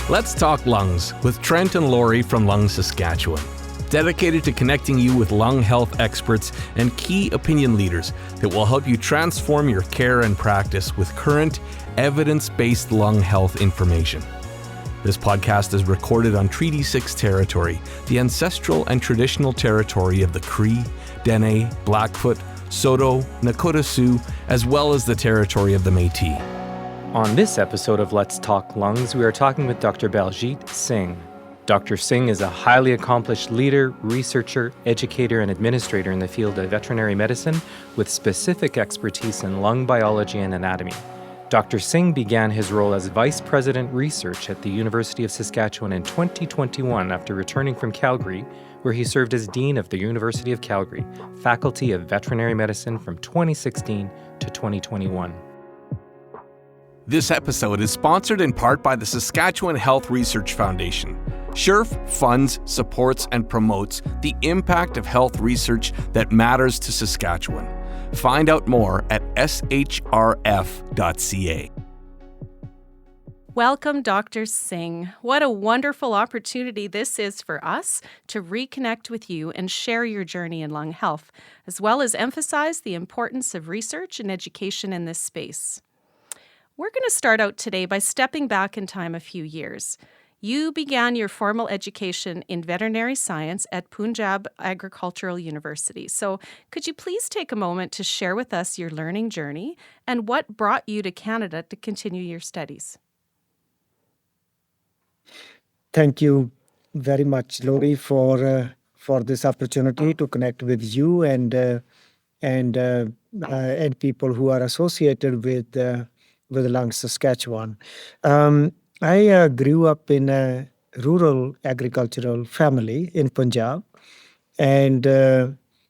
Let's talk lungs with Trent and Lori from Lung Saskatchewan, dedicated to connecting you with lung health experts and key opinion leaders that will help you transform your care and practice with current, evidence-based lung health information. This podcast is recorded on Treaty 6 territory, the ancestral and traditional territory of the Cree, Dene, Blackfoot, Saulteaux, Nakota Sioux, as well as the territory of the Métis. On this episode of Let's Talk Lungs, we are talking with Dr. Baljit Singh. Dr. Singh is a highly accomplished leader, researcher, educator, and administrator in the field of veterinary medicine with specific expertise in lung biology and anatomy. Dr. Singh began his role as Vice President Research at the University of Saskatchewan in 2021 after returning from Calgary, where he served as Dean of the University of Calgary, Faculty of Veterinary Medicine from 2016 to 2021. This episode is sponsored in part by the Saskatchewan Health Research Foundation. SHRF funds, supports, and promotes the impact of health research that matters to Saskatchewan. Find out more at shrf.ca. Welcome, Dr. Singh. What a wonderful opportunity this is for us to reconnect with you and share your journey in lung health, as well as emphasize the importance of research and education in this space. We're going to start out today by stepping back in time a few years. You began your formal education in veterinary science at Punjab Agricultural University. So could you please take a moment to share with us your learning journey and what brought you to Canada to continue your studies? Thank you very much, Lori, for this opportunity to connect with you and people who are associated with Lung Saskatchewan. I grew up in a rural agricultural family in Punjab. And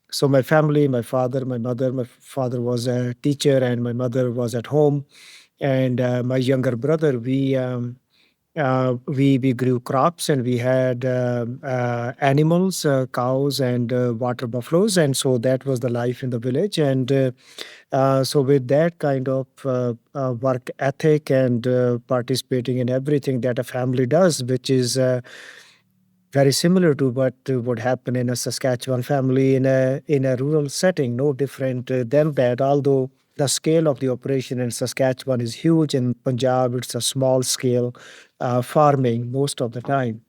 so my family, my father, my mother, my father was a teacher and my mother was at home. And my younger brother, we grew crops and we had animals, cows and water buffaloes. And so that was the life in the village. And so with that kind of work ethic and participating in everything that a family does, which is very similar to what would happen in a Saskatchewan family in a rural setting, no different than that, although the scale of the operation in Saskatchewan is huge. In Punjab, it's a small scale farming most of the time.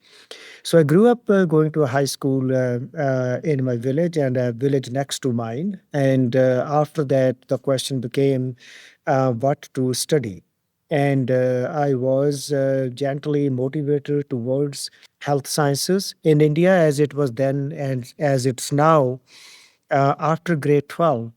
So I grew up going to a high school in my village and a village next to mine. And after that, the question became what to study. And I was gently motivated towards health sciences in India as it was then and as it's now. After grade 12,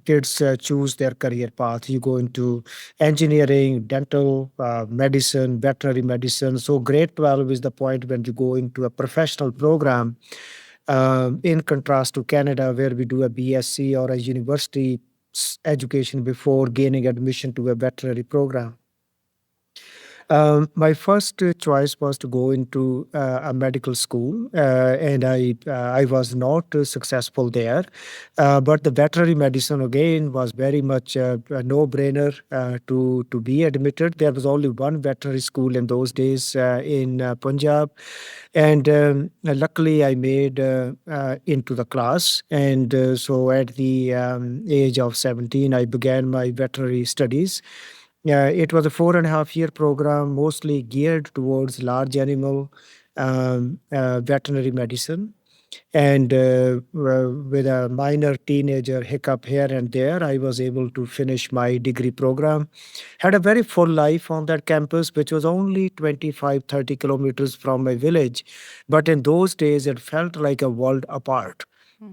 kids choose their career path. You go into engineering, dental, medicine, veterinary medicine. So grade 12 is the point when you go into a professional program, in contrast to Canada, where we do a BSc or a university education before gaining admission to a veterinary program. My first choice was to go into a medical school, and I was not successful there. But the veterinary medicine, again, was very much a no-brainer to be admitted. There was only one veterinary school in those days in Punjab. And luckily, I made into the class. And so at the age of 17, I began my veterinary studies. It was a 4.5-year program, mostly geared towards large animal veterinary medicine. And with a minor teenager hiccup here and there, I was able to finish my degree program. Had a very full life on that campus, which was only 25-30 kilometers from my village. But in those days, it felt like a world apart.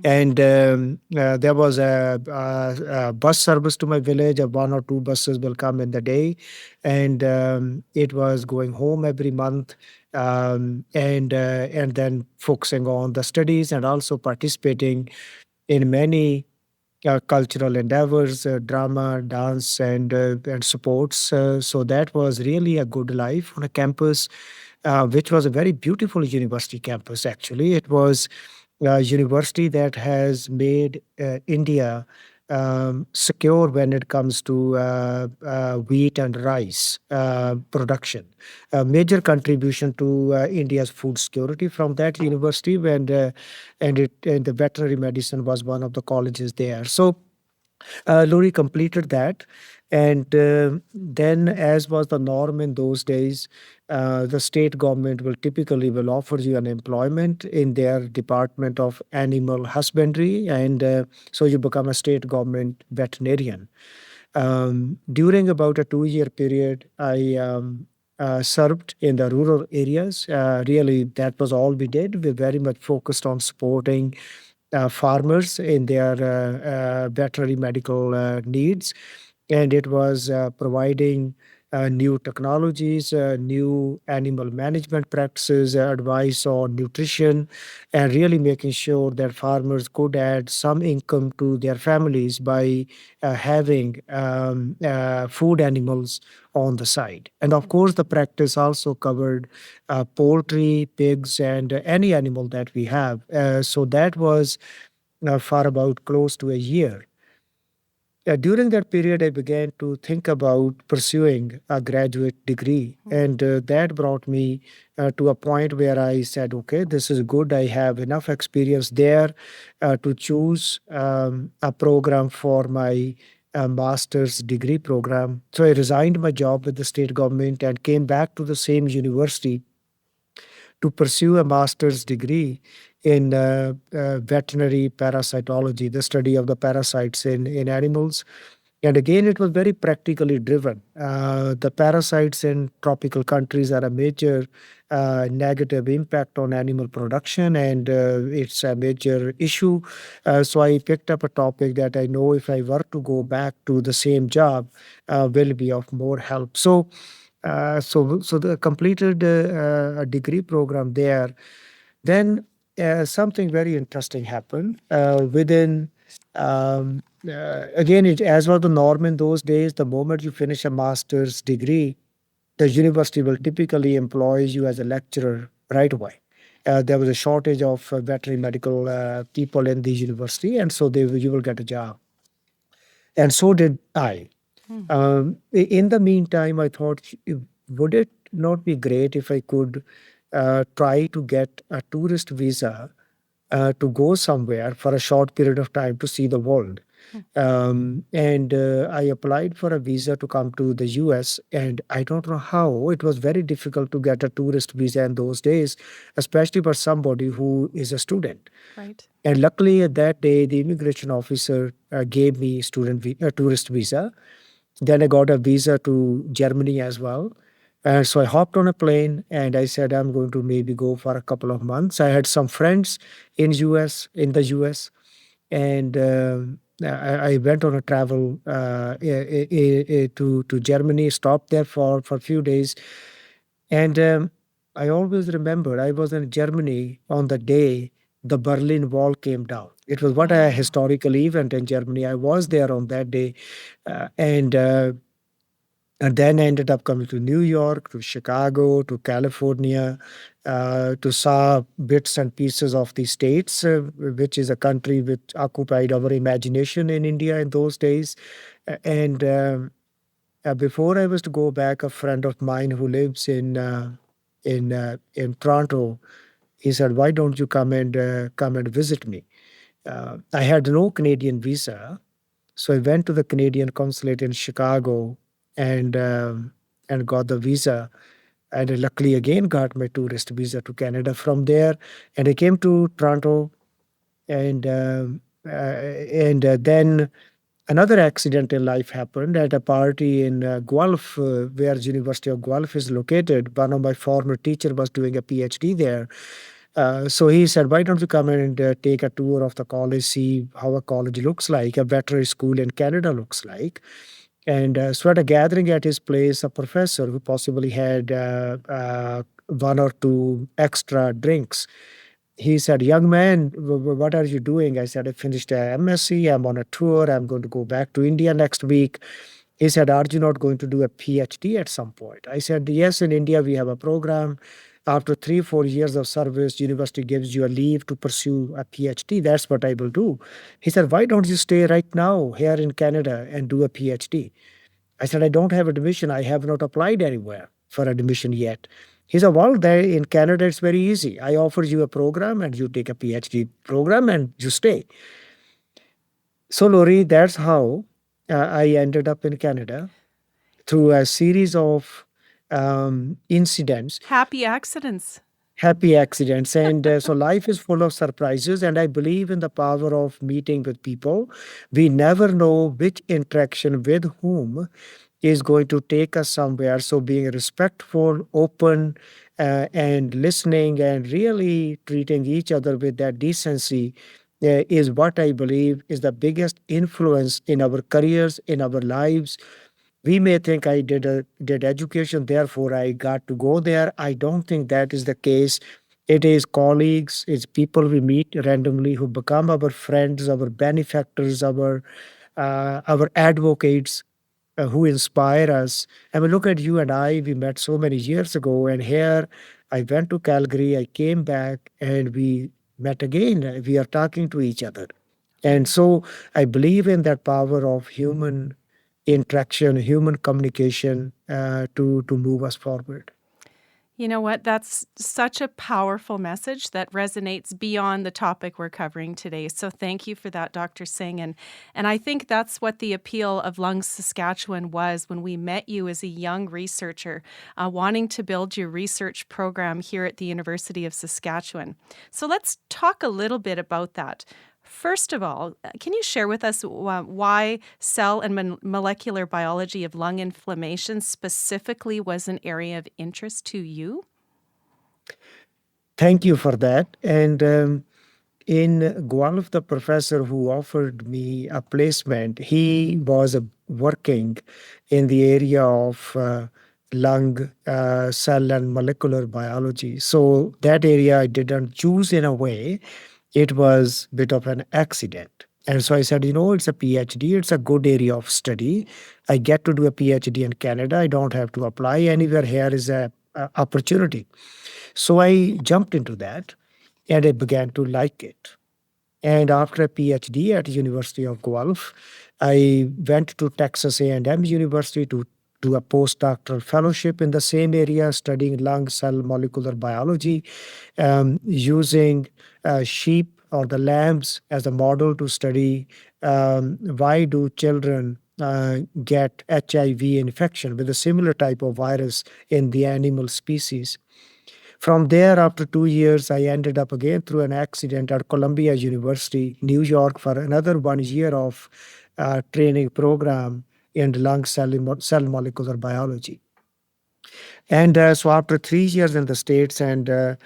And there was a bus service to my village. 1 or 2 buses will come in the day. And it was going home every month and then focusing on the studies and also participating in many cultural endeavors, drama, dance, and sports. So that was really a good life on a campus, which was a very beautiful university campus, actually. It was a university that has made India secure when it comes to wheat and rice production. A major contribution to India's food security from that university, and the veterinary medicine was one of the colleges there. So Lori completed that. And then, as was the norm in those days, the state government will offer you an employment in their Department of Animal Husbandry, and so you become a state government veterinarian. During about a 2-year period, I served in the rural areas. Really, that was all we did. We very much focused on supporting farmers in their veterinary medical needs. And it was providing new technologies, new animal management practices, advice on nutrition, and really making sure that farmers could add some income to their families by having food animals on the side. And of course, the practice also covered poultry, pigs, and any animal that we have. So that was for about close to a year. During that period, I began to think about pursuing a graduate degree. And that brought me to a point where I said, okay, this is good. I have enough experience there to choose a program for my master's degree program. So I resigned my job with the state government and came back to the same university to pursue a master's degree in veterinary parasitology, the study of the parasites in animals. And again, it was very practically driven. The parasites in tropical countries are a major negative impact on animal production, and it's a major issue. So I picked up a topic that I know if I were to go back to the same job, will be of more help. So the completed a degree program there. Then something very interesting happened within. Again, as was the norm in those days, the moment you finish a master's degree, the university will typically employ you as a lecturer right away. There was a shortage of veterinary medical people in the university, and so you will get a job. And so did I. In the meantime, I thought, would it not be great if I could try to get a tourist visa to go somewhere for a short period of time to see the world? And I applied for a visa to come to the US, and I don't know how. It was very difficult to get a tourist visa in those days, especially for somebody who is a student. Right. And luckily, that day, the immigration officer gave me a tourist visa. Then I got a visa to Germany as well. And so I hopped on a plane and I said, I'm going to maybe go for a couple of months. I had some friends in the US, and I went on a travel to Germany, stopped there for a few days. And I always remember I was in Germany on the day the Berlin Wall came down. It was what a historical event in Germany. I was there on that day. And then I ended up coming to New York, to Chicago, to California, to saw bits and pieces of the States, which is a country which occupied our imagination in India in those days. And before I was to go back, a friend of mine who lives in Toronto, he said, "Why don't you come and visit me?" I had no Canadian visa, so I went to the Canadian consulate in Chicago and got the visa. And I luckily again got my tourist visa to Canada from there. And I came to Toronto, and then another accident in life happened at a party in Guelph, where the University of Guelph is located. One of my former teachers was doing a PhD there. So he said, why don't you come and take a tour of the college, see how a college looks like, a veterinary school in Canada looks like. And so at a gathering at his place, a professor who possibly had one or two extra drinks, he said, young man, what are you doing? I said, I finished a MSc, I'm on a tour, I'm going to go back to India next week. He said, are you not going to do a PhD at some point? I said, yes, in India we have a program. After 3-4 years of service, university gives you a leave to pursue a PhD. That's what I will do. He said, why don't you stay right now here in Canada and do a PhD? I said, I don't have admission. I have not applied anywhere for admission yet. He said, well, there in Canada, it's very easy. I offer you a program and you take a PhD program and you stay. So, Lori, that's how I ended up in Canada through a series of incidents. Happy accidents. Happy accidents. And so life is full of surprises. And I believe in the power of meeting with people. We never know which interaction with whom is going to take us somewhere. So being respectful, open, and listening and really treating each other with that decency is what I believe is the biggest influence in our careers, in our lives. We may think I did education, therefore I got to go there. I don't think that is the case. It is colleagues, it's people we meet randomly who become our friends, our benefactors, our advocates who inspire us. I mean, look at you and I. We met so many years ago, and here I went to Calgary. I came back, and we met again. We are talking to each other, and so I believe in that power of human interaction, human communication to move us forward. You know what? That's such a powerful message that resonates beyond the topic we're covering today. So thank you for that, Dr. Singh. And I think that's what the appeal of Lung Saskatchewan was when we met you as a young researcher, wanting to build your research program here at the University of Saskatchewan. So let's talk a little bit about that. First of all, can you share with us why cell and molecular biology of lung inflammation specifically was an area of interest to you? Thank you for that. And in Guelph, the professor who offered me a placement, he was working in the area of lung, cell, and molecular biology. So that area I didn't choose in a way. It was a bit of an accident. And so I said, it's a PhD. It's a good area of study. I get to do a PhD in Canada. I don't have to apply anywhere. Here is a opportunity. So I jumped into that and I began to like it. And after a PhD at University of Guelph, I went to Texas A&M University to do a postdoctoral fellowship in the same area, studying lung, cell, molecular biology, using sheep or the lambs as a model to study why do children get HIV infection with a similar type of virus in the animal species. From there, after 2 years, I ended up again through an accident at Columbia University, New York, for another 1 year of training program in lung cell molecular biology. And so after 3 years in the States and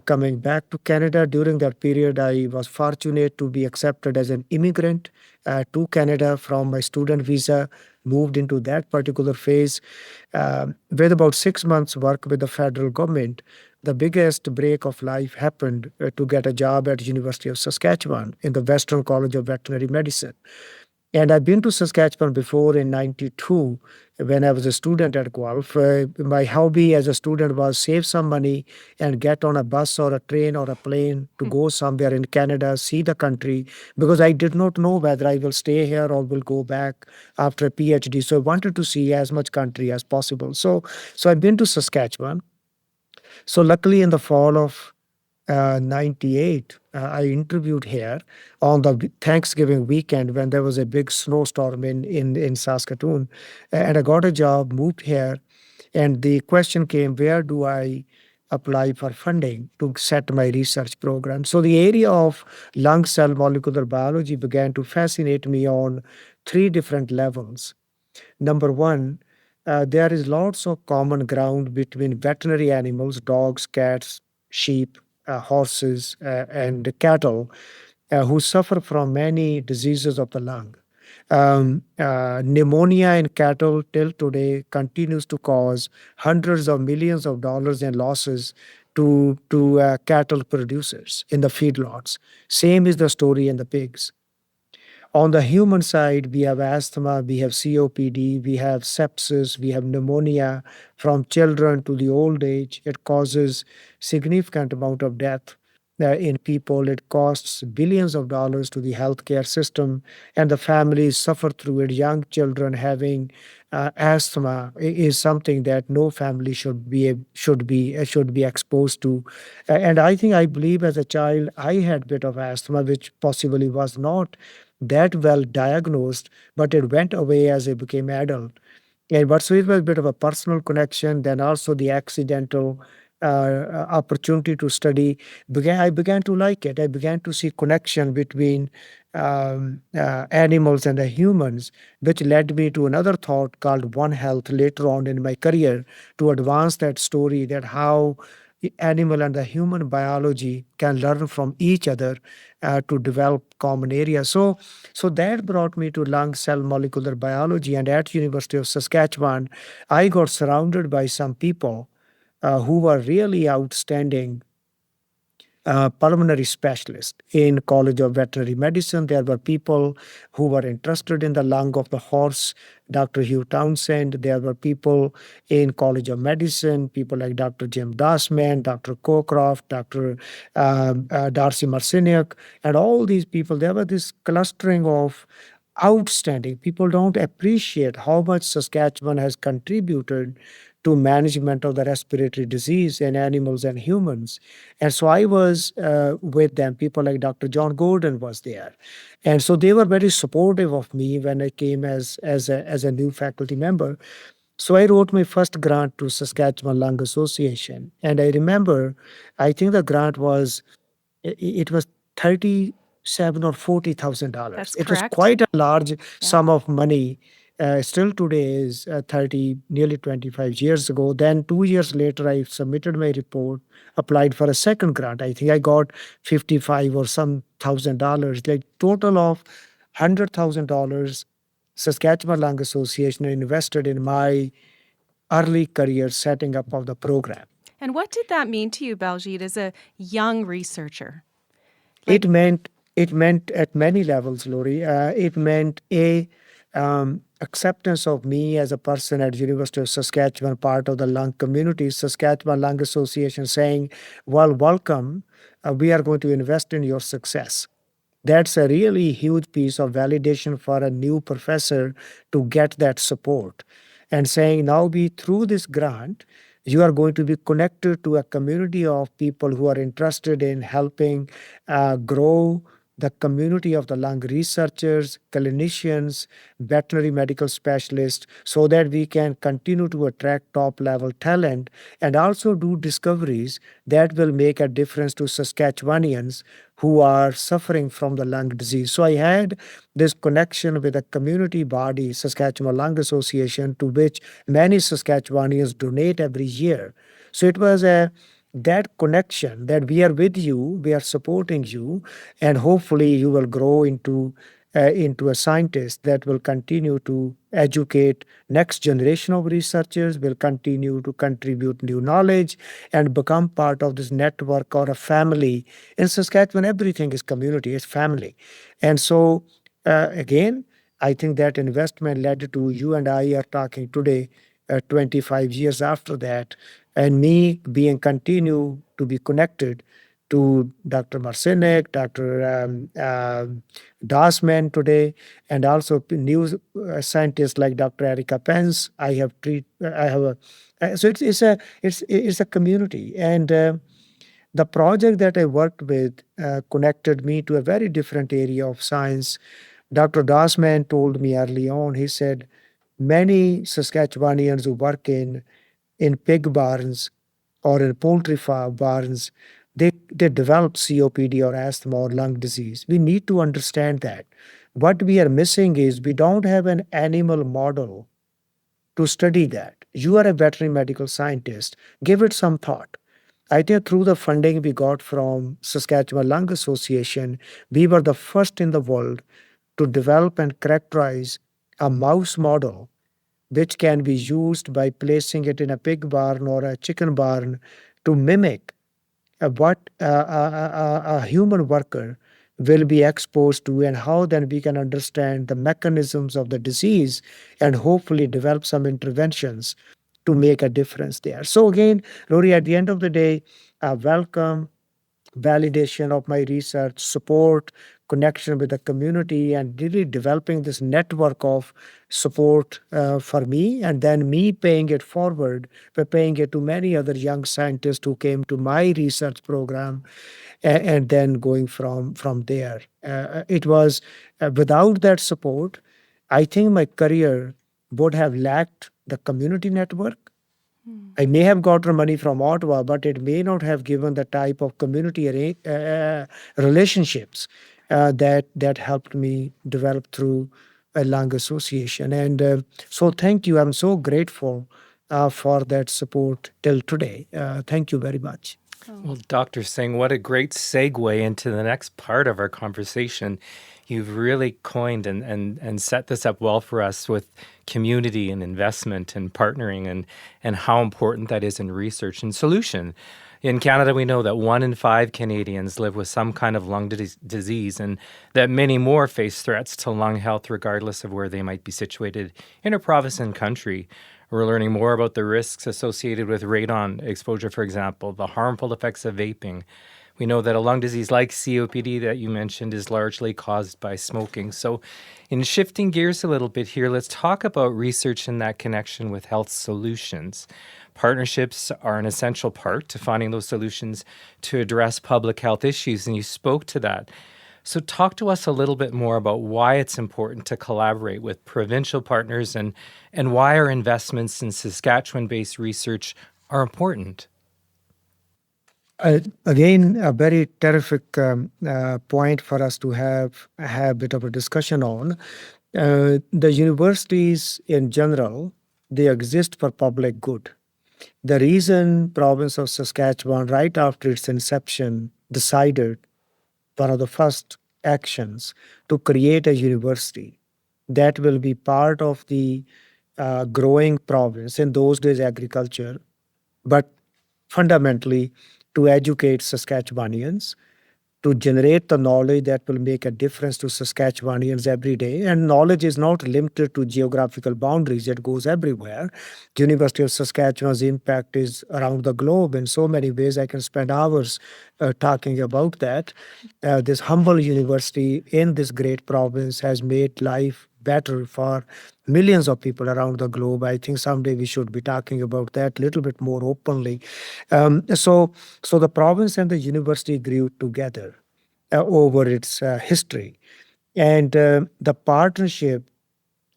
coming back to Canada, during that period, I was fortunate to be accepted as an immigrant to Canada from my student visa, moved into that particular phase. With about 6 months work with the federal government, the biggest break of life happened to get a job at University of Saskatchewan in the Western College of Veterinary Medicine. And I've been to Saskatchewan before in 92 when I was a student at Guelph. My hobby as a student was save some money and get on a bus or a train or a plane to go somewhere in Canada, see the country, because I did not know whether I will stay here or will go back after a PhD. So I wanted to see as much country as possible. So I've been to Saskatchewan. So luckily in the fall of 98, I interviewed here on the Thanksgiving weekend when there was a big snowstorm in Saskatoon. And I got a job, moved here. And the question came, where do I apply for funding to set my research program? So the area of lung cell molecular biology began to fascinate me on 3 different levels. Number one, there is lots of common ground between veterinary animals, dogs, cats, sheep, horses, and cattle who suffer from many diseases of the lung. Pneumonia in cattle till today continues to cause hundreds of millions of dollars in losses to cattle producers in the feedlots. Same is the story in the pigs. On the human side, we have asthma, we have COPD, we have sepsis, we have pneumonia from children to the old age. It causes significant amount of death in people. It costs billions of dollars to the healthcare system, and the families suffer through it. Young children having asthma is something that no family should be exposed to. And I believe as a child I had bit of asthma, which possibly was not that well diagnosed, but it went away as I became adult. And but so it was a bit of a personal connection. Then also the accidental opportunity to study I began to like it. I began to see connection between animals and the humans, which led me to another thought called One Health later on in my career to advance that story that how the animal and the human biology can learn from each other to develop common areas. So that brought me to lung cell molecular biology. And at University of Saskatchewan, I got surrounded by some people who were really outstanding pulmonary specialist. In College of Veterinary Medicine, there were people who were interested in the lung of the horse, Dr. Hugh Townsend. There were people in College of Medicine, people like Dr. Jim Dossman, Dr. Cockcroft, Dr. Darcy Marciniak, and all these people. There were this clustering of outstanding. People don't appreciate how much Saskatchewan has contributed to management of the respiratory disease in animals and humans. And so I was with them. People like Dr. John Gordon was there. And so they were very supportive of me when I came as a new faculty member. So I wrote my first grant to Saskatchewan Lung Association. And I remember, I think the grant was, it was 37 or $40,000. That's It was correct. quite a large Yeah. sum of money. Still today is 30, nearly 25 years ago. Then 2 years later, I submitted my report, applied for a second grant. I think I got 55 or some $1,000, like total of $100,000. Saskatchewan Lung Association invested in my early career setting up of the program. And what did that mean to you, Baljit, as a young researcher? It meant at many levels, Lori. It meant acceptance of me as a person at University of Saskatchewan, part of the lung community. Saskatchewan Lung Association saying, "Well, welcome. We are going to invest in your success." That's a really huge piece of validation for a new professor to get that support. And saying, now be through this grant, you are going to be connected to a community of people who are interested in helping grow the community of the lung researchers, clinicians, veterinary medical specialists, so that we can continue to attract top level talent and also do discoveries that will make a difference to Saskatchewanians who are suffering from the lung disease. So I had this connection with a community body, Saskatchewan Lung Association, to which many Saskatchewanians donate every year. So it was that connection that we are with you, we are supporting you, and hopefully you will grow into a scientist that will continue to educate next generation of researchers, will continue to contribute new knowledge and become part of this network or a family. In Saskatchewan, everything is community, it's family. And so again, I think that investment led to you and I are talking today, 25 years after that, and me being continue to be connected to Dr. Marcinek, Dr. Dossman today, and also new scientists like Dr. Erica Pence. So it's a community, and the project that I worked with connected me to a very different area of science. Dr. Dossman told me early on. He said many Saskatchewanians who work in pig barns or in poultry farm barns, they develop COPD or asthma or lung disease. We need to understand that. What we are missing is we don't have an animal model to study that. You are a veterinary medical scientist. Give it some thought. I think through the funding we got from Saskatchewan Lung Association, we were the first in the world to develop and characterize a mouse model which can be used by placing it in a pig barn or a chicken barn to mimic what a human worker will be exposed to, and how then we can understand the mechanisms of the disease and hopefully develop some interventions to make a difference there. So again, Rory, at the end of the day, welcome, validation of my research, support, connection with the community, and really developing this network of support for me, and then me paying it forward by paying it to many other young scientists who came to my research program, and then going from there. It was without that support, I think my career would have lacked the community network. I may have gotten money from Ottawa, but it may not have given the type of community relationships that helped me develop through a lung association. And so thank you. I'm so grateful for that support till today. Thank you very much. Well, Dr. Singh, what a great segue into the next part of our conversation. You've really coined and set this up well for us with community and investment and partnering and how important that is in research and solution. In Canada, we know that 1 in 5 Canadians live with some kind of lung disease, and that many more face threats to lung health regardless of where they might be situated in a province and country. We're learning more about the risks associated with radon exposure, for example, the harmful effects of vaping. We know that a lung disease like COPD that you mentioned is largely caused by smoking. So in shifting gears a little bit here, let's talk about research in that connection with health solutions. Partnerships are an essential part to finding those solutions to address public health issues, and you spoke to that. So talk to us a little bit more about why it's important to collaborate with provincial partners and why our investments in Saskatchewan-based research are important. Again, a very terrific point for us to have a bit of a discussion on. The universities in general, they exist for public good. The reason province of Saskatchewan, right after its inception, decided one of the first actions to create a university that will be part of the growing province, in those days agriculture, but fundamentally to educate Saskatchewanians, to generate the knowledge that will make a difference to Saskatchewanians every day. And knowledge is not limited to geographical boundaries, it goes everywhere. The University of Saskatchewan's impact is around the globe in so many ways. I can spend hours talking about that. This humble university in this great province has made life better for millions of people around the globe. I think someday we should be talking about that a little bit more openly. So the province and the university grew together over its history. And the partnership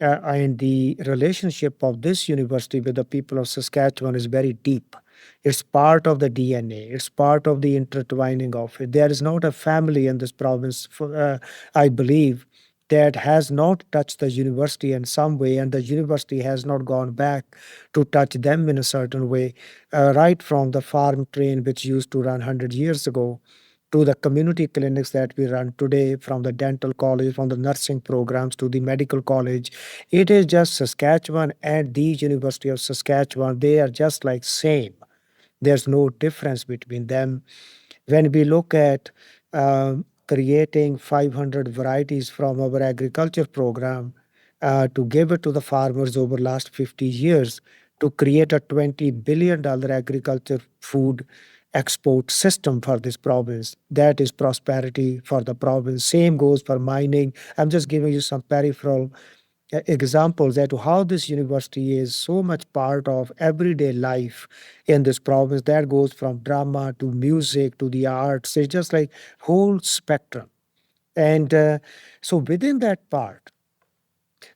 and the relationship of this university with the people of Saskatchewan is very deep. It's part of the DNA. It's part of the intertwining of it. There is not a family in this province, I believe, that has not touched the university in some way, and the university has not gone back to touch them in a certain way, right from the farm train, which used to run 100 years ago, to the community clinics that we run today, from the dental college, from the nursing programs to the medical college. It is just Saskatchewan and the University of Saskatchewan. They are just like same. There's no difference between them. When we look at creating 500 varieties from our agriculture program to give it to the farmers over the last 50 years to create a $20 billion agriculture food export system for this province. That is prosperity for the province. Same goes for mining. I'm just giving you some peripheral examples as to how this university is so much part of everyday life in this province. That goes from drama to music to the arts. It's just like whole spectrum. And so within that part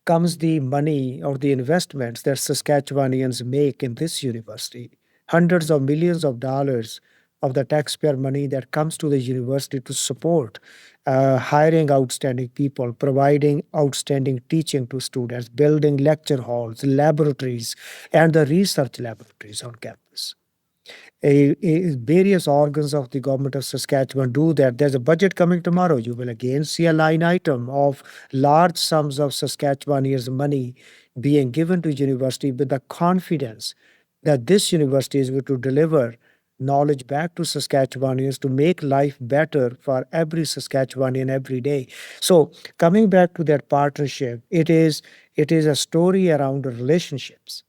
comes the money or the investments that Saskatchewanians make in this university. Hundreds of millions of dollars of the taxpayer money that comes to the university to support hiring outstanding people, providing outstanding teaching to students, building lecture halls, laboratories, and the research laboratories on campus. Various organs of the government of Saskatchewan do that. There's a budget coming tomorrow. You will again see a line item of large sums of Saskatchewanians' money being given to university with the confidence that this university is going to deliver knowledge back to Saskatchewanians to make life better for every Saskatchewanian every day. So coming back to that partnership, it is a story around relationships.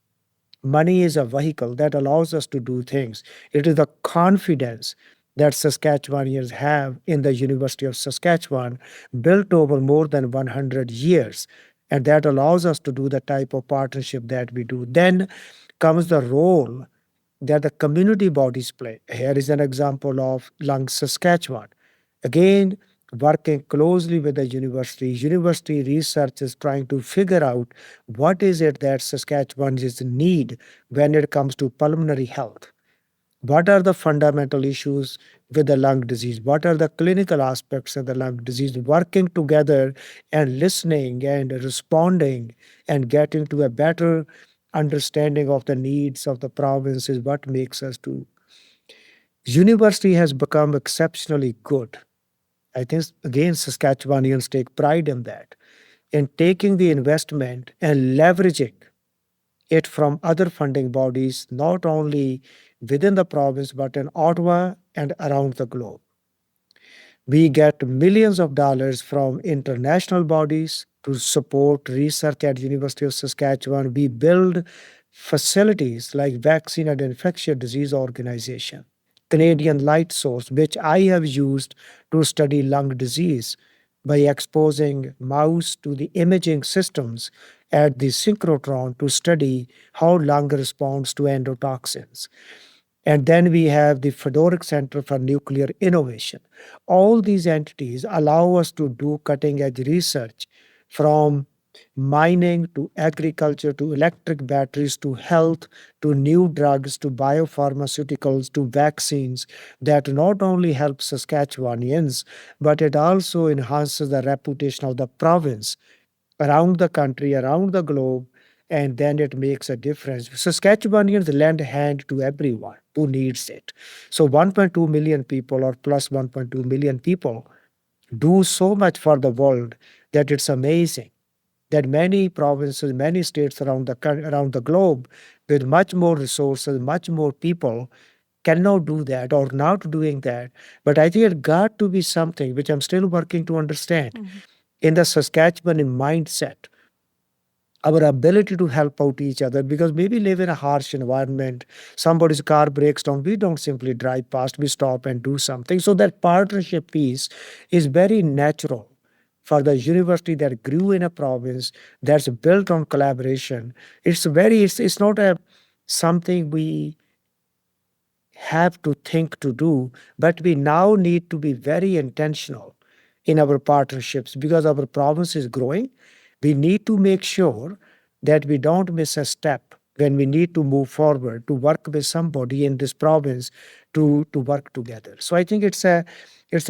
Money is a vehicle that allows us to do things. It is the confidence that Saskatchewanians have in the University of Saskatchewan, built over more than 100 years. And that allows us to do the type of partnership that we do. Then comes the role that the community bodies play. Here is an example of Lung Saskatchewan. Again, working closely with the university research is trying to figure out what is it that Saskatchewans need when it comes to pulmonary health. What are the fundamental issues with the lung disease? What are the clinical aspects of the lung disease? Working together and listening and responding and getting to a better understanding of the needs of the province is what makes us do. University has become exceptionally good. I think, again, Saskatchewanians take pride in that, in taking the investment and leveraging it from other funding bodies, not only within the province, but in Ottawa and around the globe. We get millions of dollars from international bodies to support research at University of Saskatchewan. We build facilities like Vaccine and Infectious Disease Organization, Canadian Light Source, which I have used to study lung disease by exposing mouse to the imaging systems at the synchrotron to study how lung responds to endotoxins. And then we have the Fedoric Center for Nuclear Innovation. All these entities allow us to do cutting-edge research, from mining to agriculture to electric batteries to health to new drugs to biopharmaceuticals to vaccines, that not only help Saskatchewanians, but it also enhances the reputation of the province around the country, around the globe, and then it makes a difference. Saskatchewanians lend a hand to everyone who needs it. So 1.2 million people, or plus 1.2 million people, do so much for the world that it's amazing that many provinces, many states around the globe with much more resources, much more people cannot do that or not doing that. But I think it got to be something which I'm still working to understand in the Saskatchewanian mindset, our ability to help out each other, because maybe live in a harsh environment, somebody's car breaks down, we don't simply drive past, we stop and do something. So that partnership piece is very natural for the university that grew in a province that's built on collaboration. It's not something we have to think to do, but we now need to be very intentional in our partnerships because our province is growing. We need to make sure that we don't miss a step when we need to move forward, to work with somebody in this province to work together. So I think it's a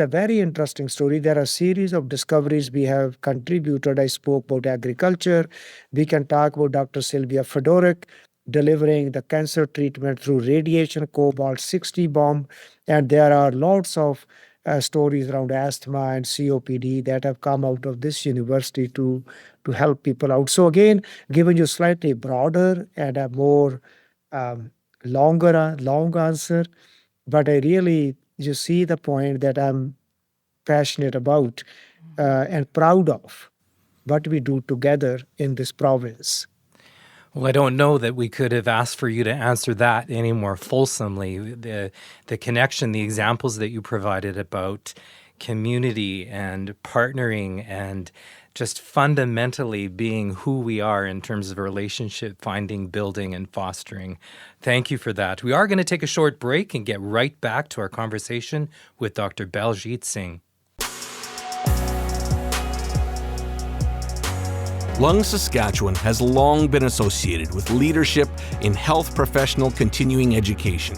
very interesting story. There are a series of discoveries we have contributed. I spoke about agriculture. We can talk about Dr. Sylvia Fedoric delivering the cancer treatment through radiation, cobalt-60 bomb. And there are lots of stories around asthma and COPD that have come out of this university to help people out. So again, giving you slightly broader and a more long answer, but I really just see the point that I'm passionate about and proud of what we do together in this province. Well, I don't know that we could have asked for you to answer that any more fulsomely. The connection, the examples that you provided about community and partnering and just fundamentally being who we are in terms of relationship finding, building, and fostering. Thank you for that. We are going to take a short break and get right back to our conversation with Dr. Baljit Singh. Lung Saskatchewan has long been associated with leadership in health professional continuing education.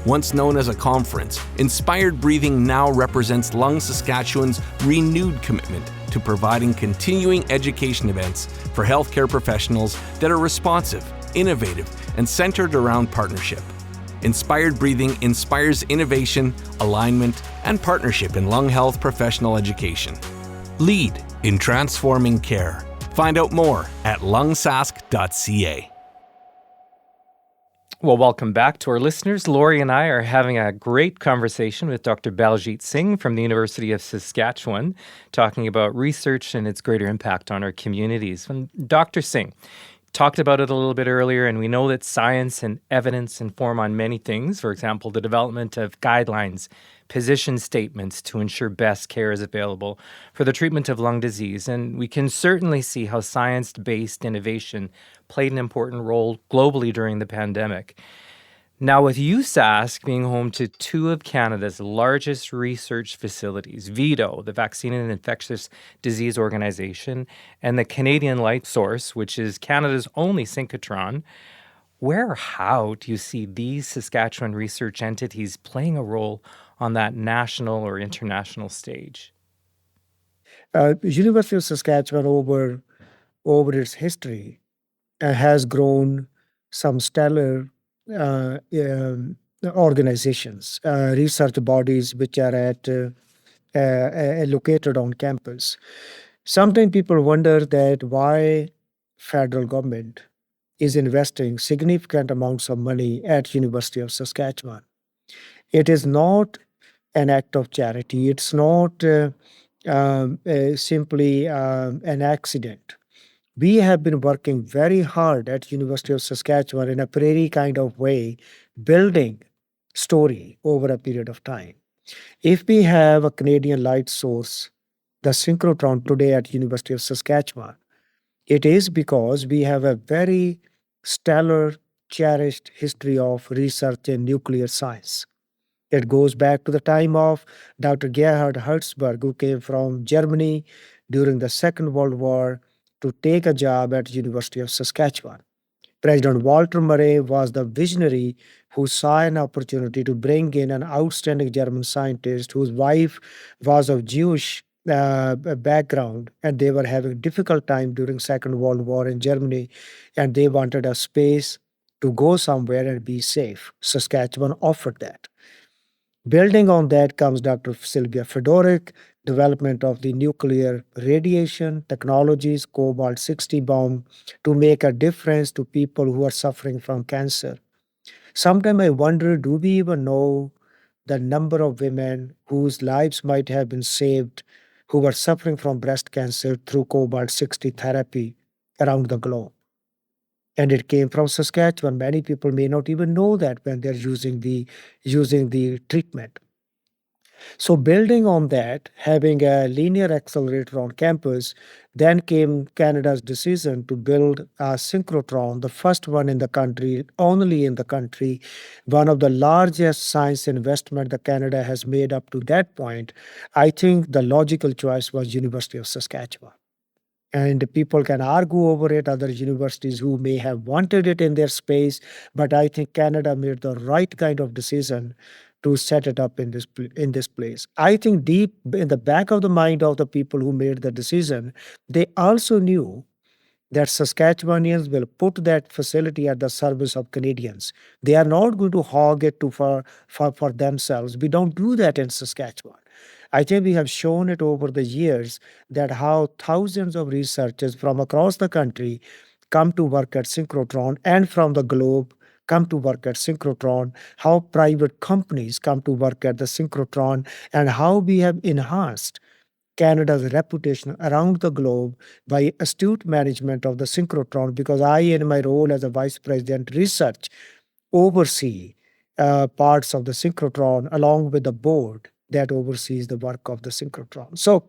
Once known as a conference, Inspired Breathing now represents Lung Saskatchewan's renewed commitment to providing continuing education events for healthcare professionals that are responsive, innovative, and centered around partnership. Inspired Breathing inspires innovation, alignment, and partnership in lung health professional education. Lead in transforming care. Find out more at lungsask.ca. Well, welcome back to our listeners. Lori and I are having a great conversation with Dr. Baljit Singh from the University of Saskatchewan, talking about research and its greater impact on our communities. And Dr. Singh talked about it a little bit earlier, and we know that science and evidence inform on many things. For example, the development of guidelines, position statements to ensure best care is available for the treatment of lung disease. And we can certainly see how science-based innovation played an important role globally during the pandemic. Now, with USask being home to two of Canada's largest research facilities, VIDO, the Vaccine and Infectious Disease Organization, and the Canadian Light Source, which is Canada's only synchrotron, where or how do you see these Saskatchewan research entities playing a role on that national or international stage? University of Saskatchewan over its history has grown some stellar organizations, research bodies which are located on campus. Sometimes people wonder that why federal government is investing significant amounts of money at University of Saskatchewan. It is not an act of charity. It's not simply an accident. We have been working very hard at University of Saskatchewan in a prairie kind of way, building story over a period of time. If we have a Canadian light source, the synchrotron today at University of Saskatchewan, it is because we have a very stellar, cherished history of research in nuclear science. It goes back to the time of Dr. Gerhard Hertzberg, who came from Germany during the Second World War to take a job at University of Saskatchewan. President Walter Murray was the visionary who saw an opportunity to bring in an outstanding German scientist whose wife was of Jewish background, and they were having difficult time during Second World War in Germany, and they wanted a space to go somewhere and be safe. Saskatchewan offered that. Building on that comes Dr. Sylvia Fedorik, development of the nuclear radiation technologies, cobalt-60 bomb, to make a difference to people who are suffering from cancer. Sometimes I wonder, do we even know the number of women whose lives might have been saved who were suffering from breast cancer through cobalt-60 therapy around the globe? And it came from Saskatchewan. Many people may not even know that when they're using the treatment. So building on that, having a linear accelerator on campus, then came Canada's decision to build a synchrotron, the first one in the country, only in the country, one of the largest science investment that Canada has made up to that point. I think the logical choice was University of Saskatchewan. And people can argue over it, other universities who may have wanted it in their space, but I think Canada made the right kind of decision to set it up in this place. I think deep in the back of the mind of the people who made the decision, they also knew that Saskatchewanians will put that facility at the service of Canadians. They are not going to hog it for themselves. We don't do that in Saskatchewan. I think we have shown it over the years that how thousands of researchers from across the country come to work at synchrotron and from the globe come to work at synchrotron, how private companies come to work at the synchrotron, and how we have enhanced Canada's reputation around the globe by astute management of the synchrotron, because I, in my role as a vice president research, oversee parts of the synchrotron along with the board that oversees the work of the synchrotron. So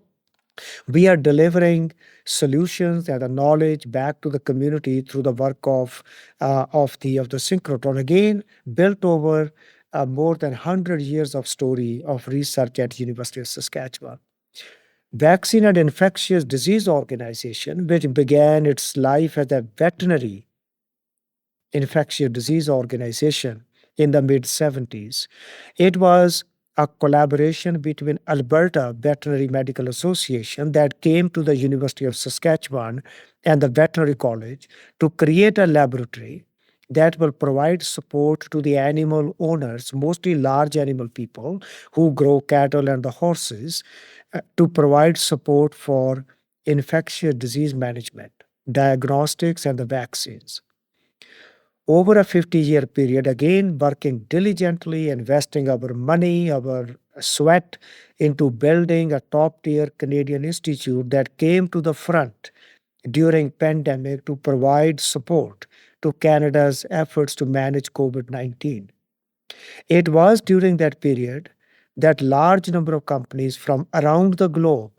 we are delivering solutions and the knowledge back to the community through the work of the synchrotron. Again, built over more than 100 years of story of research at University of Saskatchewan. Vaccine and Infectious Disease Organization, which began its life as a veterinary infectious disease organization in the mid-70s. It was a collaboration between Alberta Veterinary Medical Association that came to the University of Saskatchewan and the Veterinary College to create a laboratory that will provide support to the animal owners, mostly large animal people who grow cattle and the horses, to provide support for infectious disease management, diagnostics, and the vaccines. Over a 50-year period, again, working diligently, investing our money, our sweat into building a top-tier Canadian institute that came to the front during pandemic to provide support to Canada's efforts to manage COVID-19. It was during that period that large number of companies from around the globe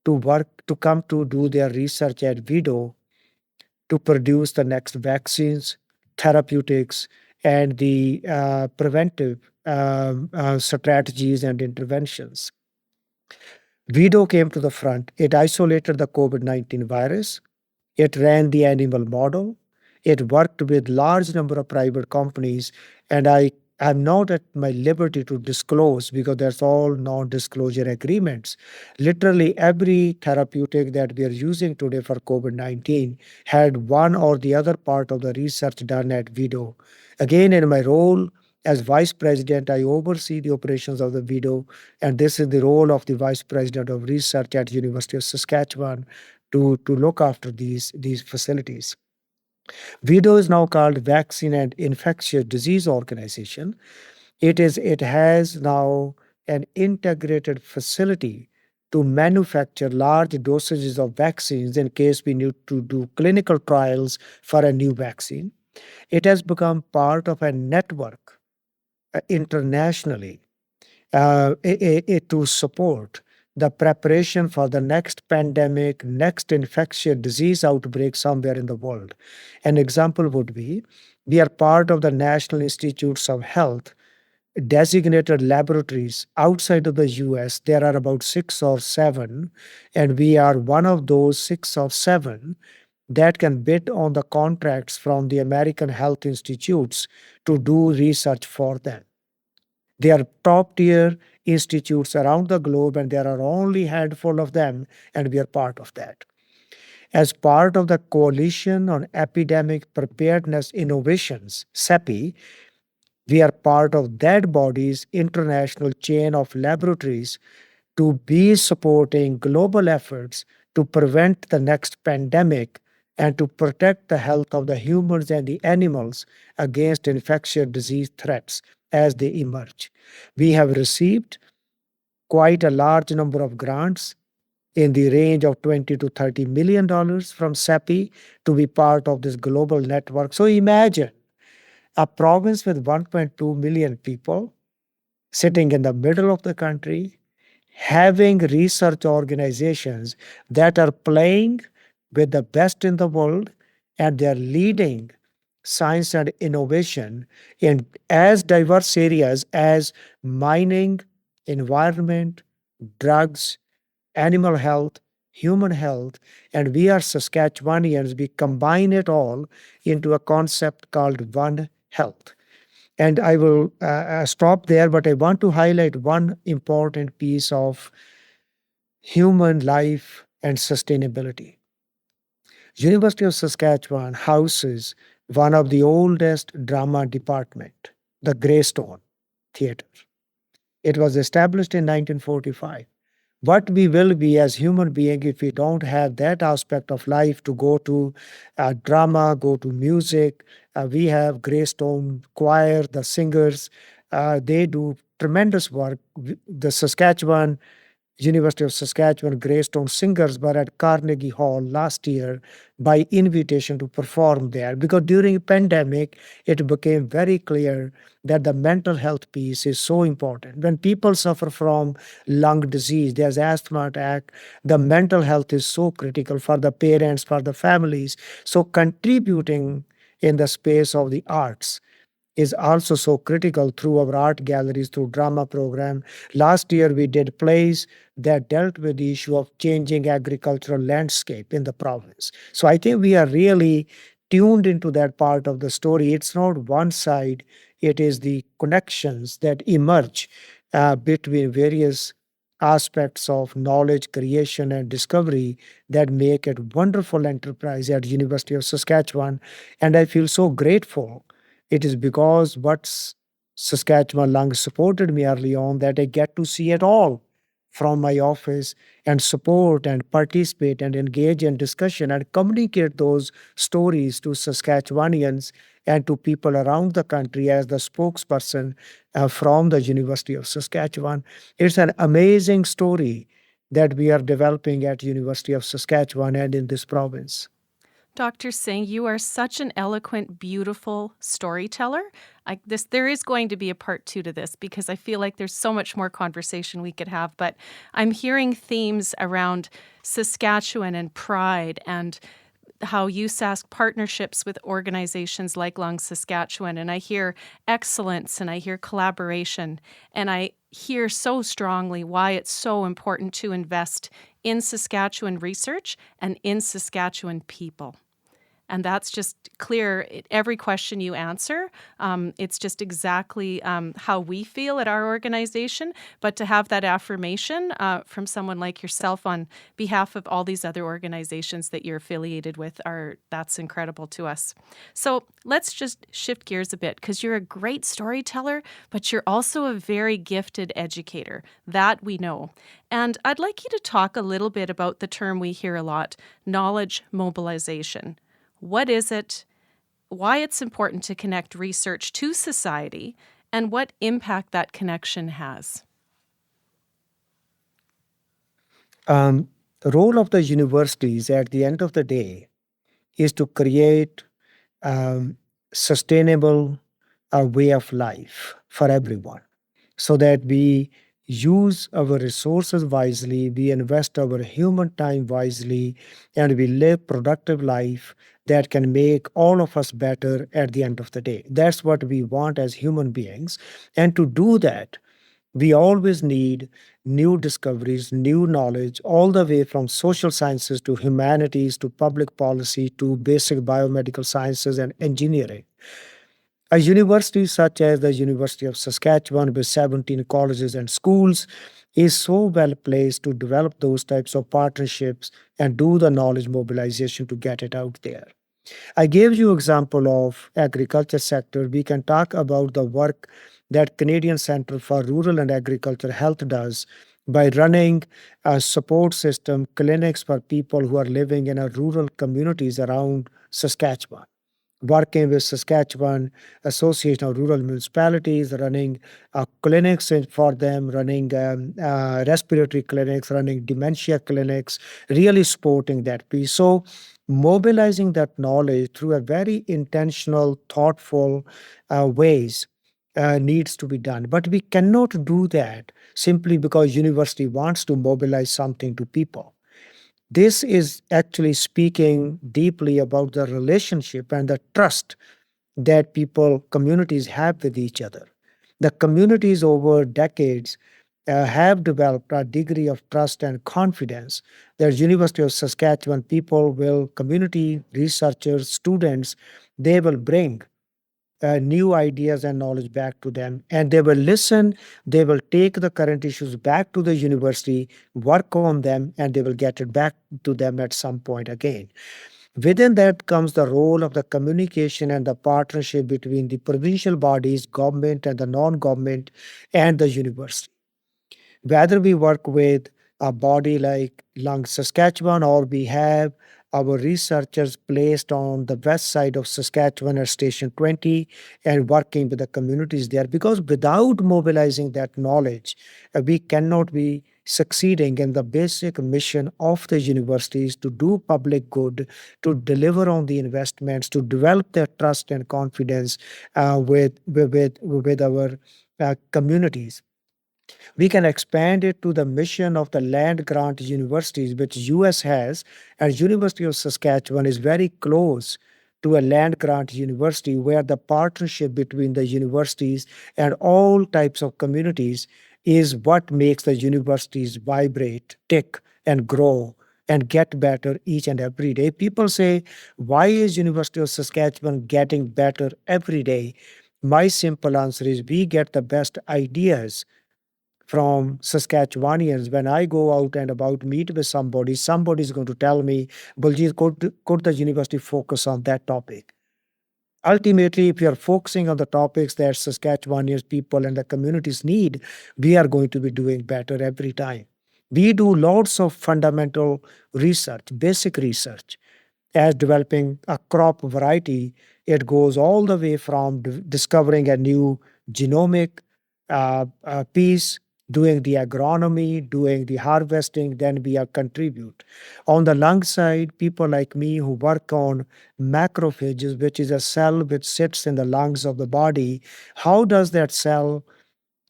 to come to do their research at Vido to produce the next vaccines, therapeutics, and the preventive strategies and interventions. Vido came to the front. It isolated the COVID-19 virus. It ran the animal model. It worked with large number of private companies, and I am not at my liberty to disclose because that's all non-disclosure agreements. Literally every therapeutic that we are using today for COVID-19 had one or the other part of the research done at Vido. Again, in my role as vice president, I oversee the operations of the Vido, and this is the role of the vice president of research at University of Saskatchewan to look after these facilities. VIDO is now called Vaccine and Infectious Disease Organization. It has now an integrated facility to manufacture large dosages of vaccines in case we need to do clinical trials for a new vaccine. It has become part of a network internationally to support the preparation for the next pandemic, next infectious disease outbreak somewhere in the world. An example would be we are part of the National Institutes of Health designated laboratories outside of the US. There are about 6 or 7, and we are one of those 6 or 7 that can bid on the contracts from the American Health Institutes to do research for them. They are top tier institutes around the globe, and there are only a handful of them, and we are part of that. As part of the Coalition on Epidemic Preparedness Innovations, CEPI, we are part of that body's international chain of laboratories to be supporting global efforts to prevent the next pandemic and to protect the health of the humans and the animals against infectious disease threats as they emerge. We have received quite a large number of grants in the range of $20 to $30 million from CEPI to be part of this global network. So imagine a province with 1.2 million people sitting in the middle of the country, having research organizations that are playing with the best in the world, and they're leading science and innovation in as diverse areas as mining, environment, drugs, animal health, human health, and we are Saskatchewanians. We combine it all into a concept called One Health. And I will stop there, but I want to highlight one important piece of human life and sustainability. University of Saskatchewan houses one of the oldest drama department, the Greystone Theatre. It was established in 1945. What we will be as human beings if we don't have that aspect of life to go to drama, go to music. We have Greystone Choir, the singers. They do tremendous work. The Saskatchewan University of Saskatchewan Greystone Singers were at Carnegie Hall last year by invitation to perform there, because during pandemic, it became very clear that the mental health piece is so important. When people suffer from lung disease, there's asthma attack, the mental health is so critical for the parents, for the families. So contributing in the space of the arts is also so critical through our art galleries, through drama program. Last year, we did plays that dealt with the issue of changing agricultural landscape in the province. So I think we are really tuned into that part of the story. It's not one side, it is the connections that emerge between various aspects of knowledge creation and discovery that make it wonderful enterprise at University of Saskatchewan. And I feel so grateful. It is because what Saskatchewan Lung supported me early on that I get to see it all from my office and support and participate and engage in discussion and communicate those stories to Saskatchewanians and to people around the country as the spokesperson from the University of Saskatchewan. It's an amazing story that we are developing at University of Saskatchewan and in this province. Dr. Singh, you are such an eloquent, beautiful storyteller. There is going to be a part 2 to this because I feel like there's so much more conversation we could have. But I'm hearing themes around Saskatchewan and pride and how USask partnerships with organizations like Lung Saskatchewan. And I hear excellence and I hear collaboration. And I hear so strongly why it's so important to invest in Saskatchewan research and in Saskatchewan people. And that's just clear. Every question you answer, it's just exactly how we feel at our organization. But to have that affirmation from someone like yourself on behalf of all these other organizations that you're affiliated with, that's incredible to us. So let's just shift gears a bit because you're a great storyteller, but you're also a very gifted educator. That we know. And I'd like you to talk a little bit about the term we hear a lot, knowledge mobilization. What is it, why it's important to connect research to society, and what impact that connection has? The role of the universities at the end of the day is to create sustainable way of life for everyone so that we use our resources wisely, we invest our human time wisely, and we live productive life that can make all of us better at the end of the day. That's what we want as human beings. And to do that, we always need new discoveries, new knowledge, all the way from social sciences to humanities to public policy to basic biomedical sciences and engineering. A university such as the University of Saskatchewan, with 17 colleges and schools, is so well placed to develop those types of partnerships and do the knowledge mobilization to get it out there. I gave you example of agriculture sector. We can talk about the work that Canadian Centre for Rural and Agriculture Health does by running a support system, clinics for people who are living in rural communities around Saskatchewan. Working with Saskatchewan Association of Rural Municipalities, running clinics for them, running respiratory clinics, running dementia clinics, really supporting that piece. So mobilizing that knowledge through a very intentional, thoughtful ways needs to be done. But we cannot do that simply because university wants to mobilize something to people. This is actually speaking deeply about the relationship and the trust that communities have with each other. The communities over decades have developed a degree of trust and confidence that University of Saskatchewan community researchers, students, they will bring new ideas and knowledge back to them, and they will listen, they will take the current issues back to the university, work on them, and they will get it back to them at some point again. Within that comes the role of the communication and the partnership between the provincial bodies, government and the non-government, and the university. Whether we work with a body like Lung Saskatchewan or we have our researchers placed on the west side of Saskatchewan at Station 20 and working with the communities there, because without mobilizing that knowledge, we cannot be succeeding in the basic mission of the universities to do public good, to deliver on the investments, to develop their trust and confidence with our communities. We can expand it to the mission of the land grant universities, which US has, and University of Saskatchewan is very close to a land grant university where the partnership between the universities and all types of communities is what makes the universities vibrate, tick, and grow and get better each and every day. People say, why is University of Saskatchewan getting better every day? My simple answer is we get the best ideas from Saskatchewanians. When I go out and about meet with somebody is going to tell me, Baljit, could the university focus on that topic? Ultimately, if we are focusing on the topics that Saskatchewanians people and the communities need, we are going to be doing better every time. We do lots of fundamental research, basic research. As developing a crop variety, it goes all the way from discovering a new genomic piece, doing the agronomy, doing the harvesting, then we contribute. On the lung side, people like me who work on macrophages, which is a cell which sits in the lungs of the body, how does that cell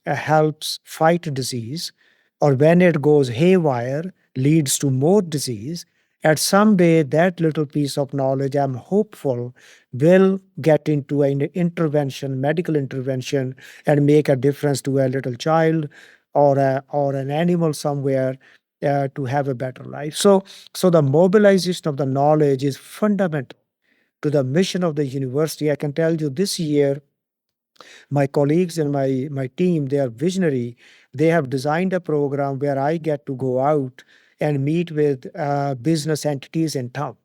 helps fight disease, or when it goes haywire, leads to more disease. At someday, that little piece of knowledge, I'm hopeful, will get into an intervention, medical intervention, and make a difference to a little child or an animal somewhere to have a better life. So the mobilization of the knowledge is fundamental to the mission of the university. I can tell you this year, my colleagues and my team, they are visionary. They have designed a program where I get to go out and meet with business entities in town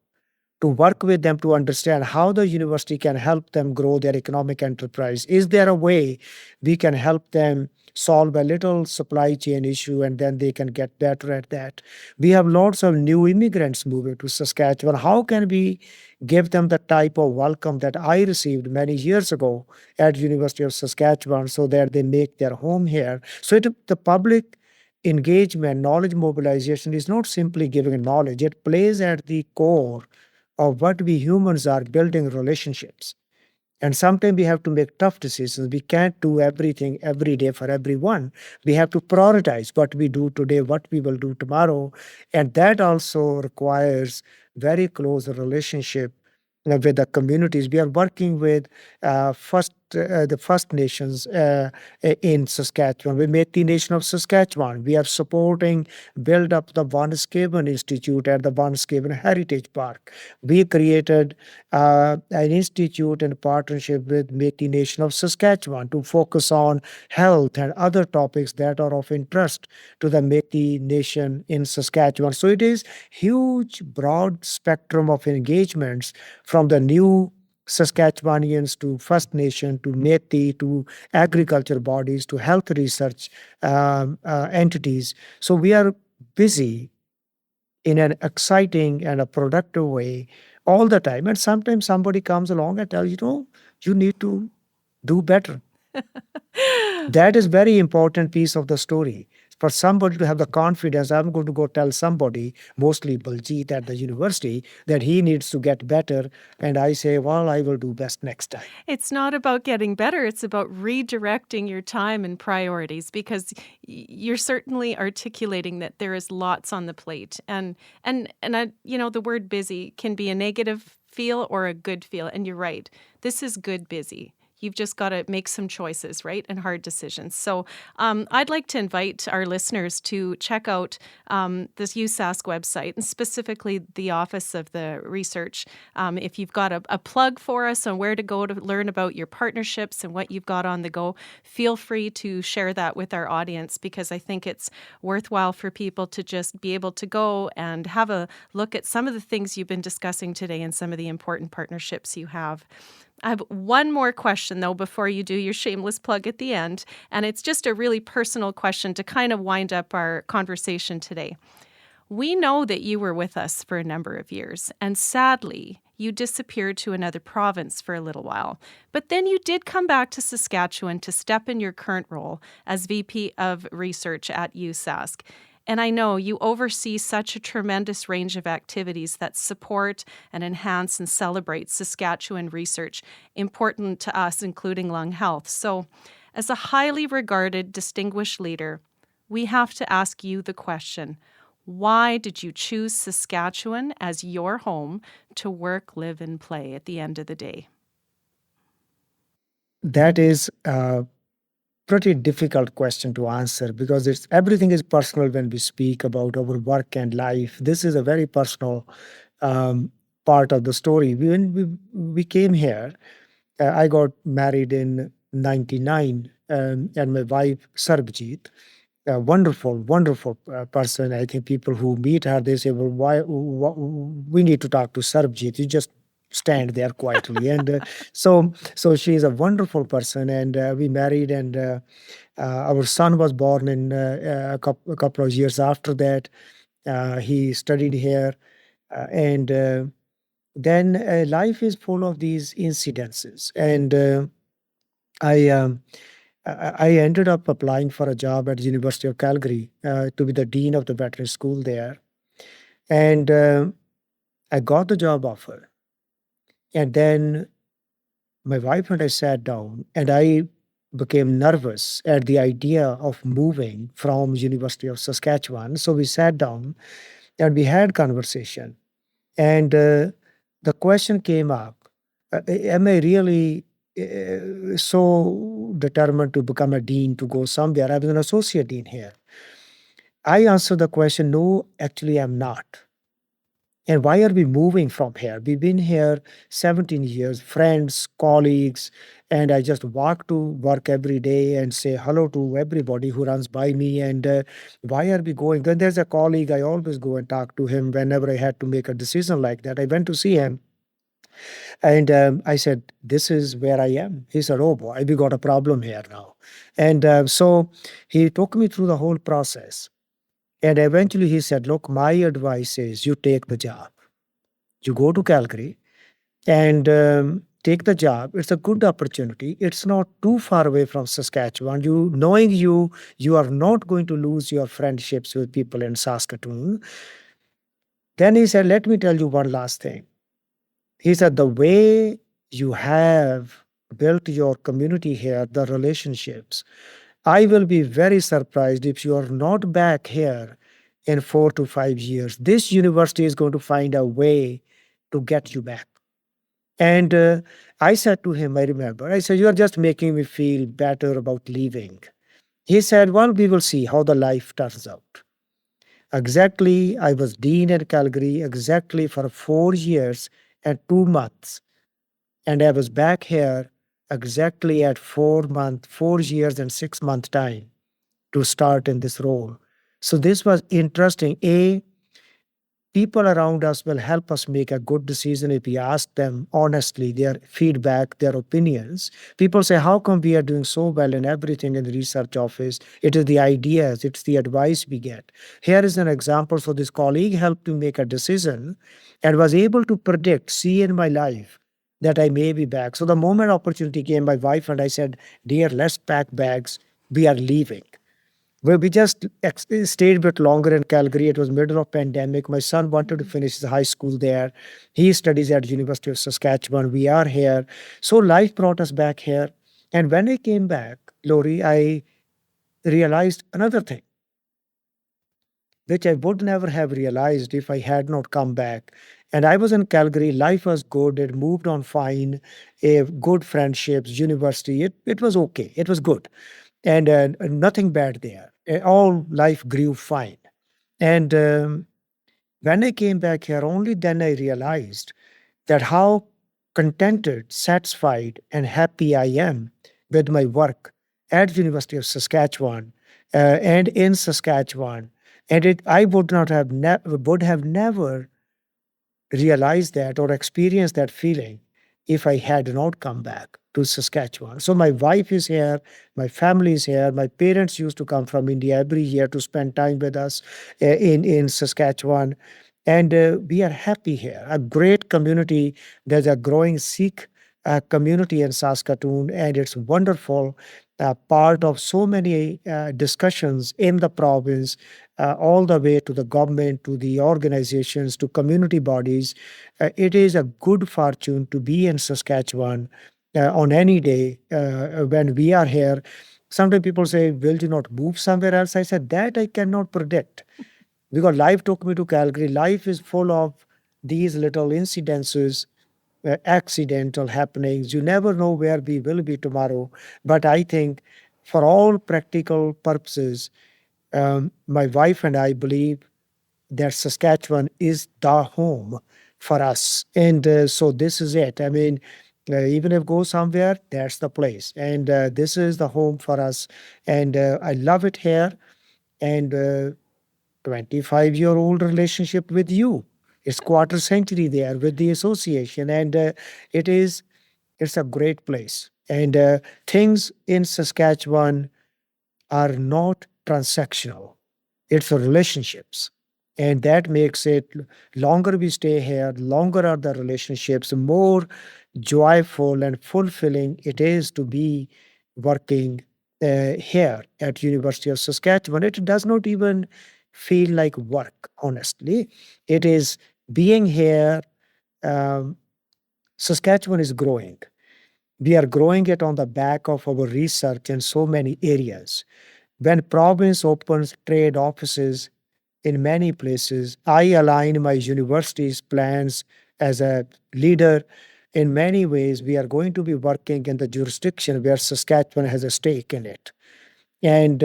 to work with them to understand how the university can help them grow their economic enterprise. Is there a way we can help them solve a little supply chain issue and then they can get better at that? We have lots of new immigrants moving to Saskatchewan. How can we give them the type of welcome that I received many years ago at University of Saskatchewan so that they make their home here? So the public engagement, knowledge mobilization is not simply giving knowledge. It plays at the core of what we humans are, building relationships. And sometimes we have to make tough decisions. We can't do everything every day for everyone. We have to prioritize what we do today, what we will do tomorrow. And that also requires very close relationship with the communities. We are working with the First Nations in Saskatchewan. We Métis Nation of Saskatchewan. We are supporting build up the Waniskeven Institute at the Waniskeven Heritage Park. We created an institute in partnership with Métis Nation of Saskatchewan to focus on health and other topics that are of interest to the Métis Nation in Saskatchewan. So it is huge, broad spectrum of engagements from the new Saskatchewanians to First Nation to Métis to agriculture bodies to health research entities. So we are busy in an exciting and a productive way all the time. And sometimes somebody comes along and tells you, no, you need to do better. That is very important piece of the story. For somebody to have the confidence, I'm going to go tell somebody, mostly Baljit at the university, that he needs to get better. And I say, well, I will do best next time. It's not about getting better. It's about redirecting your time and priorities, because you're certainly articulating that there is lots on the plate. And the word busy can be a negative feel or a good feel. And you're right. This is good busy. You've just got to make some choices, right? And hard decisions. So I'd like to invite our listeners to check out this USask website, and specifically the Office of the Research. If you've got a plug for us on where to go to learn about your partnerships and what you've got on the go, feel free to share that with our audience, because I think it's worthwhile for people to just be able to go and have a look at some of the things you've been discussing today and some of the important partnerships you have. I have one more question, though, before you do your shameless plug at the end, and it's just a really personal question to kind of wind up our conversation today. We know that you were with us for a number of years, and sadly, you disappeared to another province for a little while. But then you did come back to Saskatchewan to step in your current role as VP of Research at USask. And I know you oversee such a tremendous range of activities that support and enhance and celebrate Saskatchewan research, important to us, including lung health. So, as a highly regarded, distinguished leader, we have to ask you the question, why did you choose Saskatchewan as your home to work, live, and play at the end of the day? That is pretty difficult question to answer, because everything is personal when we speak about our work and life. This is a very personal part of the story. When we came here, I got married in 99, and my wife, Sarbjit, a wonderful, wonderful person. I think people who meet her, they say, well, we need to talk to Sarbjit. You just stand there quietly. And so she is a wonderful person, and we married, and our son was born in a couple of years after that. He studied here, and then life is full of these incidences. And I um, I ended up applying for a job at the University of Calgary to be the dean of the veterinary school there, and I got the job offer. And then my wife and I sat down, and I became nervous at the idea of moving from University of Saskatchewan. So we sat down and we had conversation. And the question came up, am I really so determined to become a dean to go somewhere? I was an associate dean here. I answered the question, no, actually, I'm not. And why are we moving from here? We've been here 17 years, friends, colleagues, and I just walk to work every day and say hello to everybody who runs by me. And why are we going? When there's a colleague, I always go and talk to him whenever I had to make a decision like that. I went to see him, and I said, this is where I am. He said, oh boy, we got a problem here now. And so he took me through the whole process. And eventually he said, look, my advice is you take the job. You go to Calgary and take the job. It's a good opportunity. It's not too far away from Saskatchewan. Knowing you are not going to lose your friendships with people in Saskatoon. Then he said, let me tell you one last thing. He said, the way you have built your community here, the relationships, I will be very surprised if you are not back here in 4 to 5 years. This university is going to find a way to get you back. And I said to him, I remember, I said, you are just making me feel better about leaving. He said, well, we will see how the life turns out. Exactly, I was dean at Calgary exactly for 4 years and 2 months. And I was back here exactly at 4 years and 6 month time to start in this role. So this was interesting. People around us will help us make a good decision if we ask them honestly their feedback, their opinions. People say, how come we are doing so well in everything in the research office? It is the ideas, it's the advice we get. Here is an example. So this colleague helped me make a decision and was able to see in my life that I may be back. So the moment opportunity came, my wife and I said, dear, let's pack bags. We are leaving. Well, we just stayed a bit longer in Calgary. It was middle of pandemic. My son wanted to finish his high school there. He studies at University of Saskatchewan. We are here. So life brought us back here. And when I came back, Lori, I realized another thing, which I would never have realized if I had not come back. And I was in Calgary. Life was good. It moved on fine. Good friendships, university. It was okay. It was good. And nothing bad there. All life grew fine. And when I came back here, only then I realized that how contented, satisfied, and happy I am with my work at the University of Saskatchewan and in Saskatchewan. And I would not have would have never realized that or experienced that feeling if I had not come back to Saskatchewan. So my wife is here, my family is here. My parents used to come from India every year to spend time with us in Saskatchewan. And we are happy here. A great community. There's a growing Sikh community in Saskatoon, and it's wonderful. Part of so many discussions in the province, all the way to the government, to the organizations, to community bodies. It is a good fortune to be in Saskatchewan on any day when we are here. Sometimes people say, will you not move somewhere else? I said, that I cannot predict. Because life took me to Calgary. Life is full of these little incidences, accidental happenings. You never know where we will be tomorrow. But I think for all practical purposes, my wife and I believe that Saskatchewan is the home for us. And so this is it. I mean, even if go somewhere, that's the place. And this is the home for us. And I love it here. And 25-year-old relationship with you. It's quarter century there with the association, and it's a great place. And things in Saskatchewan are not transactional. It's relationships. And that makes it, longer we stay here, longer are the relationships, more joyful and fulfilling it is to be working here at University of Saskatchewan. It does not even feel like work, honestly. It is being here. um, Saskatchewan is growing. We are growing it on the back of our research in so many areas. When province opens trade offices in many places, I align my university's plans as a leader. In many ways, we are going to be working in the jurisdiction where Saskatchewan has a stake in it. And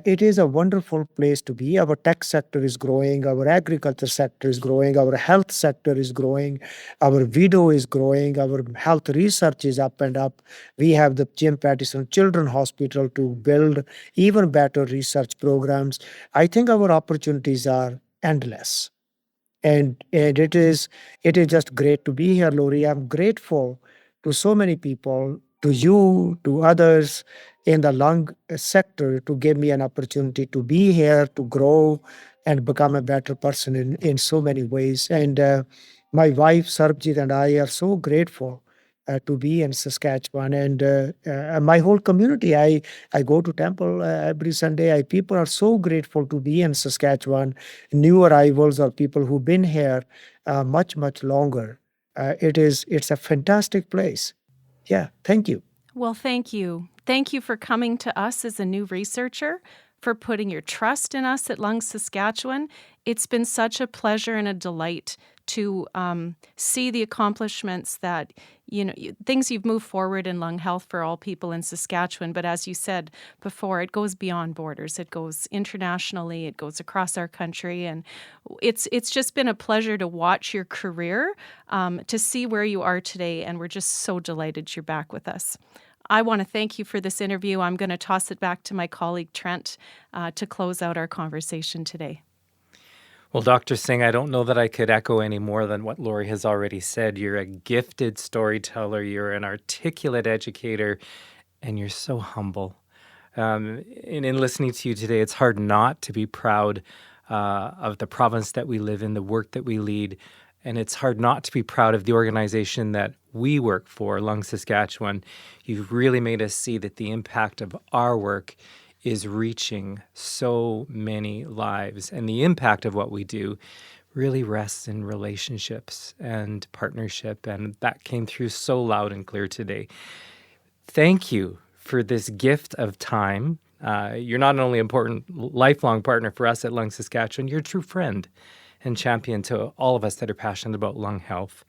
it is a wonderful place to be. Our tech sector is growing, our agriculture sector is growing, our health sector is growing, our video is growing, our health research is up and up. We have the Jim Pattison Children's Hospital to build even better research programs. I think our opportunities are endless. And it is just great to be here, Lori. I'm grateful to so many people, to you, to others in the lung sector, to give me an opportunity to be here, to grow and become a better person in so many ways. And my wife Sarbjit and I are so grateful to be in Saskatchewan, and my whole community. I go to temple every Sunday. People are so grateful to be in Saskatchewan. New arrivals or people who've been here much longer. It's a fantastic place. Yeah, thank you. Well, thank you. Thank you for coming to us as a new researcher, for putting your trust in us at Lung Saskatchewan. It's been such a pleasure and a delight to see the accomplishments that, things you've moved forward in lung health for all people in Saskatchewan. But as you said before, it goes beyond borders. It goes internationally. It goes across our country. And it's just been a pleasure to watch your career, to see where you are today. And we're just so delighted you're back with us. I want to thank you for this interview. I'm going to toss it back to my colleague Trent to close out our conversation today. Well, Dr. Singh, I don't know that I could echo any more than what Lori has already said. You're a gifted storyteller, you're an articulate educator, and you're so humble. And in listening to you today, it's hard not to be proud of the province that we live in, the work that we lead, and it's hard not to be proud of the organization that we work for, Lung Saskatchewan. You've really made us see that the impact of our work is reaching so many lives. And the impact of what we do really rests in relationships and partnership. And that came through so loud and clear today. Thank you for this gift of time. You're not only an important lifelong partner for us at Lung Saskatchewan, you're a true friend and champion to all of us that are passionate about lung health.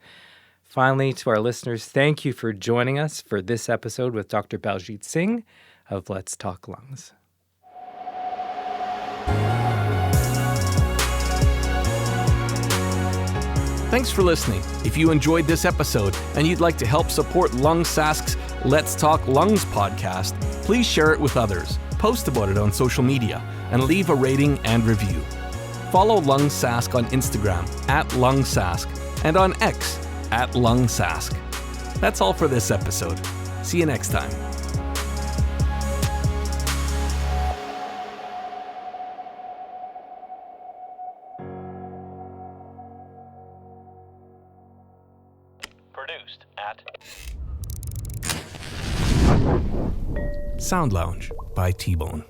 Finally, to our listeners, thank you for joining us for this episode with Dr. Baljit Singh of Let's Talk Lungs. Thanks for listening. If you enjoyed this episode and you'd like to help support Lung Sask's Let's Talk Lungs podcast, please share it with others, post about it on social media, and leave a rating and review. Follow Lung Sask on Instagram @Lung Sask and on X @Lung Sask. That's all for this episode. See you next time. Produced at Sound Lounge by T-Bone.